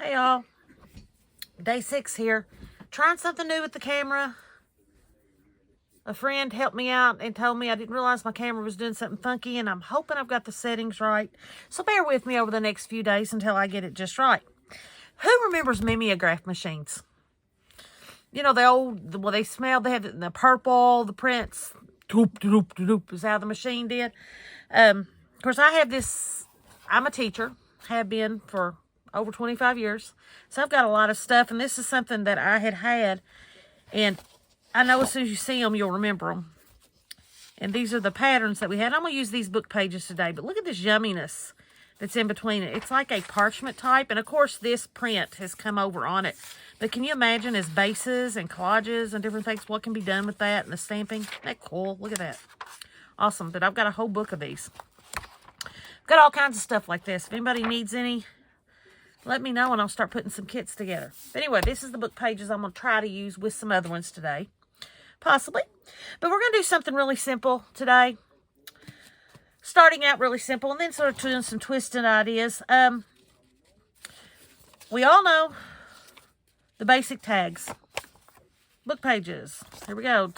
Hey y'all, day 6 here. Trying something new with the camera. A friend helped me out and told me I didn't realize my camera was doing something funky, and I'm hoping I've got the settings right. So bear with me over the next few days until I get it just right. Who remembers mimeograph machines? You know, the old, well, they smelled, they had the purple, the prints, doop, doop, doop, is how the machine did. Of course, I have this, I'm a teacher, have been for over 25 years. So I've got a lot of stuff, and this is something that I had, and I know as soon as you see them, you'll remember them. And these are the patterns that we had. I'm going to use these book pages today, but look at this yumminess that's in between it. It's like a parchment type, and of course this print has come over on it. But can you imagine as bases and collages and different things, what can be done with that and the stamping? Isn't that cool? Look at that. Awesome. But I've got a whole book of these. I've got all kinds of stuff like this. If anybody needs any, let me know and I'll start putting some kits together. But anyway, this is the book pages I'm going to try to use with some other ones today. Possibly. But we're going to do something really simple today. Starting out really simple and then sort of doing some twisted ideas. We all know the basic tags. Book pages. Here we go.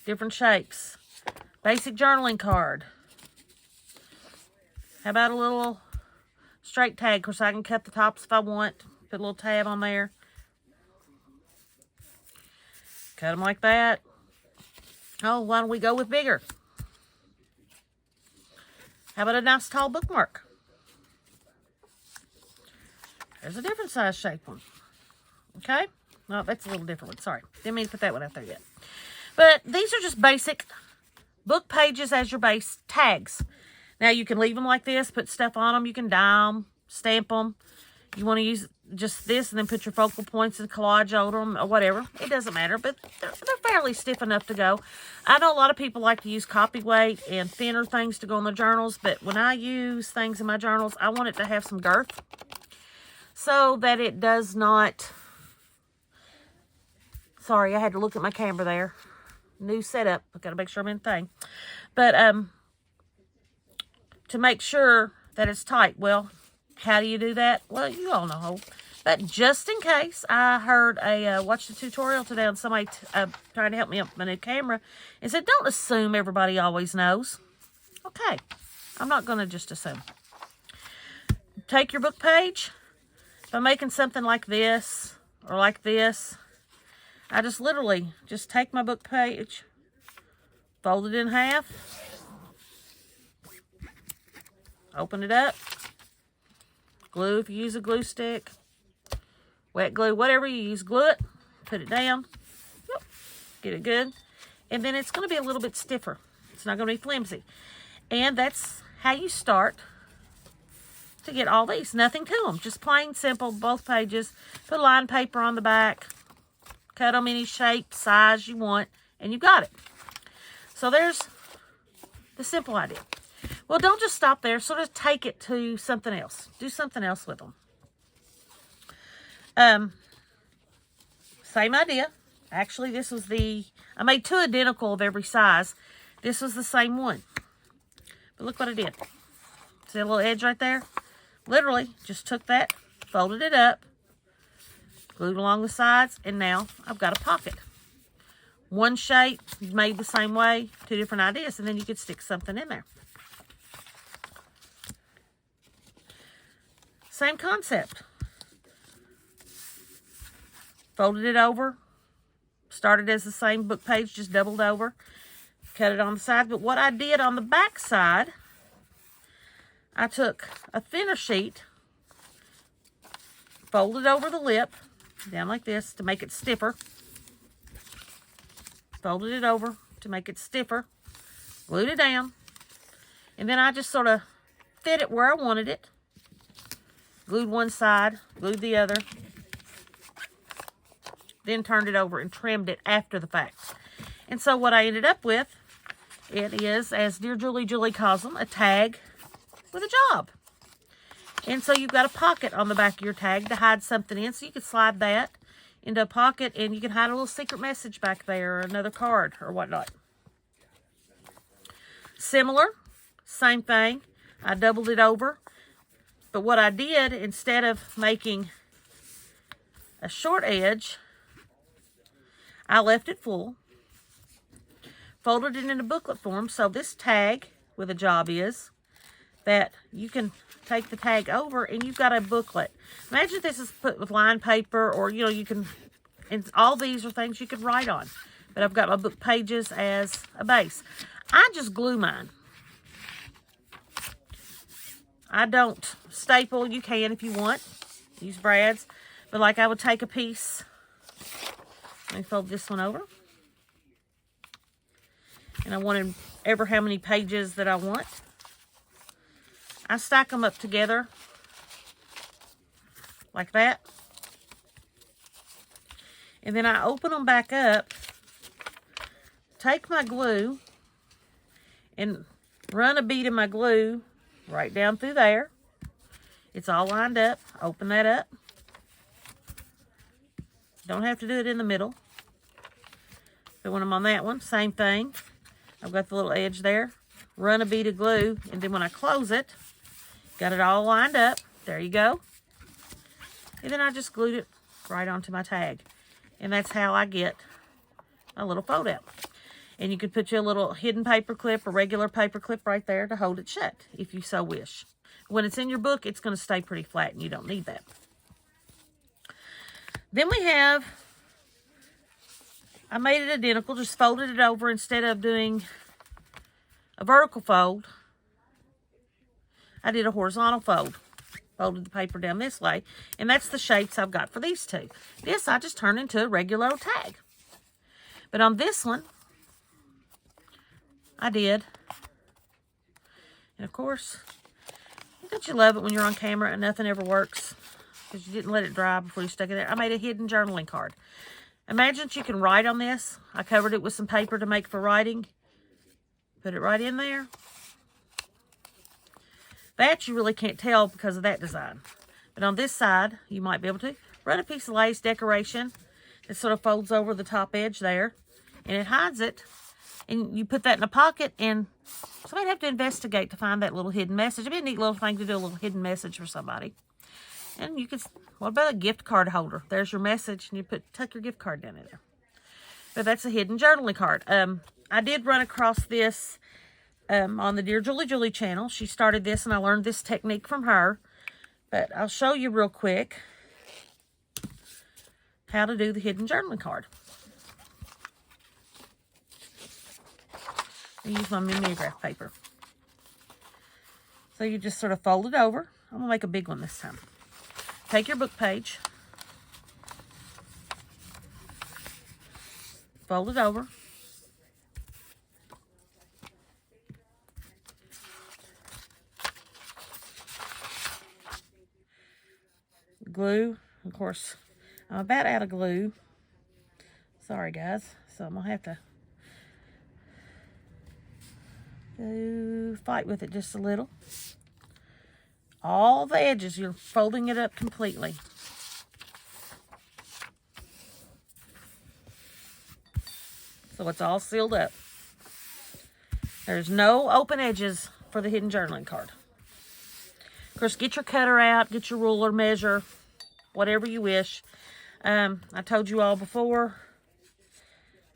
Different shapes. Basic journaling card. How about a little straight tag? Of course, I can cut the tops if I want. Put a little tab on there. Cut them like that. Oh, why don't we go with bigger? How about a nice tall bookmark? There's a different size shape one. Okay? No, that's a little different one. Sorry. Didn't mean to put that one out there yet. But these are just basic book pages as your base tags. Now, you can leave them like this, put stuff on them. You can dye them, stamp them. You want to use just this and then put your focal points and collage over them or whatever. It doesn't matter, but they're fairly stiff enough to go. I know a lot of people like to use copy weight and thinner things to go in their journals, but when I use things in my journals, I want it to have some girth so that it does not... Sorry, I had to look at my camera there. New setup. I've got to make sure I'm in the thing. But, to make sure that it's tight. Well, how do you do that? Well, you all know. But just in case, I heard watched a tutorial today on somebody trying to help me up with my new camera. And said, don't assume everybody always knows. Okay. I'm not going to just assume. Take your book page. If I'm making something like this or like this, I just literally just take my book page, fold it in half, open it up, glue if you use a glue stick, wet glue, whatever you use, glue it, put it down, get it good, and then it's going to be a little bit stiffer. It's not going to be flimsy. And that's how you start to get all these. Nothing to them, just plain simple, both pages. Put lined paper on the back, cut them any shape, size you want, and you got it. So there's the simple idea. Well, don't just stop there. Sort of take it to something else. Do something else with them. Same idea. Actually, this was I made 2 identical of every size. This was the same one. But look what I did. See a little edge right there? Literally, just took that, folded it up, glued along the sides, and now I've got a pocket. One shape, made the same way, 2 different ideas, and then you could stick something in there. Same concept. Folded it over. Started as the same book page, just doubled over. Cut it on the side. But what I did on the back side, I took a thinner sheet, folded over the lip, down like this to make it stiffer. Folded it over to make it stiffer. Glued it down. And then I just sort of fit it where I wanted it. Glued one side, glued the other. Then turned it over and trimmed it after the fact. And so what I ended up with, it is, as Dear Julie calls them, a tag with a job. And so you've got a pocket on the back of your tag to hide something in. So you can slide that into a pocket and you can hide a little secret message back there or another card or whatnot. Similar, same thing. I doubled it over, But what I did, instead of making a short edge, I left it full, folded it in a booklet form. So this tag with a job is that you can take the tag over and you've got a booklet. Imagine this is put with lined paper, or, you know, you can, and all these are things you could write on. But I've got my book pages as a base. I just glue mine. I don't staple. You can if you want. Use brads. But like I would take a piece. Let me fold this one over. And I wanted ever how many pages that I want. I stack them up together. Like that. And then I open them back up. Take my glue. And run a bead of my glue right down through there. It's all lined up. Open that up. Don't have to do it in the middle. But when I'm on that one, same thing. I've got the little edge there. Run a bead of glue. And then when I close it, got it all lined up. There you go. And then I just glued it right onto my tag. And that's how I get a little fold out. And you could put your little hidden paper clip or regular paper clip right there to hold it shut, if you so wish. When it's in your book, it's going to stay pretty flat, and you don't need that. Then we have, I made it identical, just folded it over instead of doing a vertical fold. I did a horizontal fold. Folded the paper down this way, and that's the shapes I've got for these two. This I just turned into a regular old tag. But on this one, I did. And of course, don't you love it when you're on camera and nothing ever works because you didn't let it dry before you stuck it there? I made a hidden journaling card. Imagine that you can write on this. I covered it with some paper to make for writing. Put it right in there. That you really can't tell because of that design. But on this side, you might be able to run a piece of lace decoration that sort of folds over the top edge there. And it hides it. And you put that in a pocket, and somebody'd have to investigate to find that little hidden message. It'd be a neat little thing to do, a little hidden message for somebody. And you could, what about a gift card holder? There's your message, and you tuck your gift card down in there. But that's a hidden journaling card. I did run across this on the Dear Julie Julie channel. She started this, and I learned this technique from her. But I'll show you real quick how to do the hidden journaling card. I use my mimeograph paper. So you just sort of fold it over. I'm going to make a big one this time. Take your book page. Fold it over. Glue. Of course, I'm about out of glue. Sorry, guys. So I'm going to have to fight with it just a little. All the edges, you're folding it up completely. So it's all sealed up. There's no open edges for the hidden journaling card. Of course, get your cutter out, get your ruler, measure, whatever you wish. I told you all before.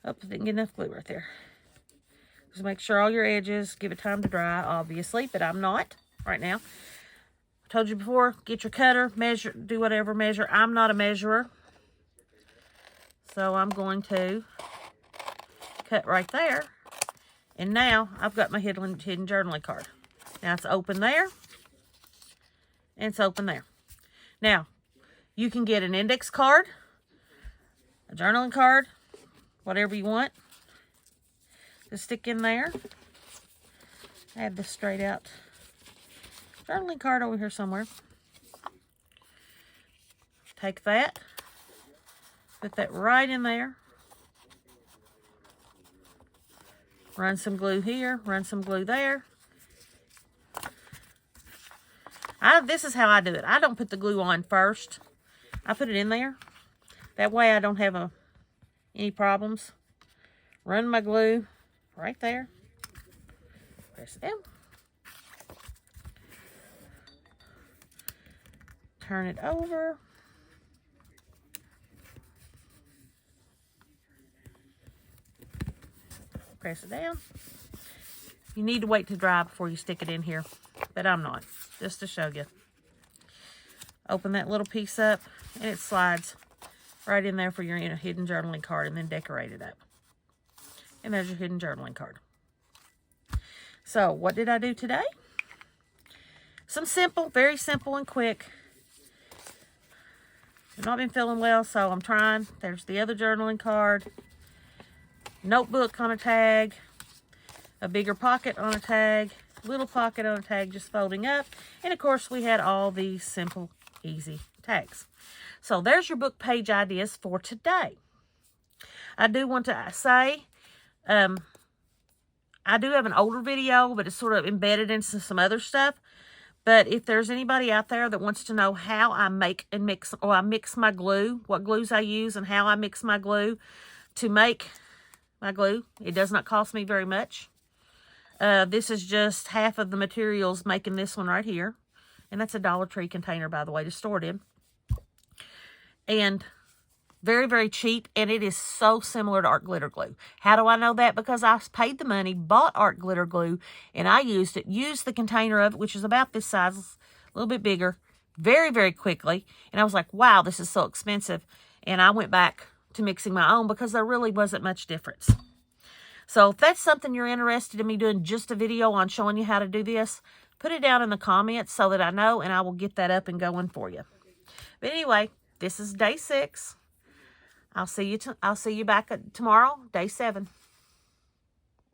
Oh, I didn't get enough glue right there. Just make sure all your edges, give it time to dry, obviously, but I'm not right now. I told you before, get your cutter, measure, do whatever measure. I'm not a measurer. So I'm going to cut right there. And now I've got my hidden journaling card. Now it's open there. And it's open there. Now, you can get an index card, a journaling card, whatever you want. Just stick in there. I have this straight out journaling card over here somewhere. Take that. Put that right in there. Run some glue here. Run some glue there. This is how I do it. I don't put the glue on first. I put it in there. That way I don't have any problems. Run my glue right there. Press it down. turn it over. Press it down. You need to wait to dry before you stick it in here, but I'm not, just to show you. Open that little piece up, and it slides right in there for your hidden journaling card, and then decorate it up. And there's your hidden journaling card. So, what did I do today? Some simple, very simple and quick. I've not been feeling well, so I'm trying. There's the other journaling card. Notebook on a tag. A bigger pocket on a tag. Little pocket on a tag, just folding up. And, of course, we had all these simple, easy tags. So, there's your book page ideas for today. I do want to say, I do have an older video, but it's sort of embedded into some other stuff. But if there's anybody out there that wants to know how I make and mix, or I mix my glue, what glues I use and how I mix my glue to make my glue, it does not cost me very much. This is just half of the materials making this one right here. And that's a Dollar Tree container, by the way, to store it in. And very, very cheap, and it is so similar to art glitter glue. How do I know that? Because I paid the money, bought art glitter glue, and I used it, used the container of it, which is about this size, a little bit bigger, very, very quickly. And I was like, wow, this is so expensive. And I went back to mixing my own because there really wasn't much difference. So if that's something you're interested in me doing, just a video on showing you how to do this, put it down in the comments so that I know, and I will get that up and going for you. But anyway, this is day 6. I'll see you back tomorrow, day 7.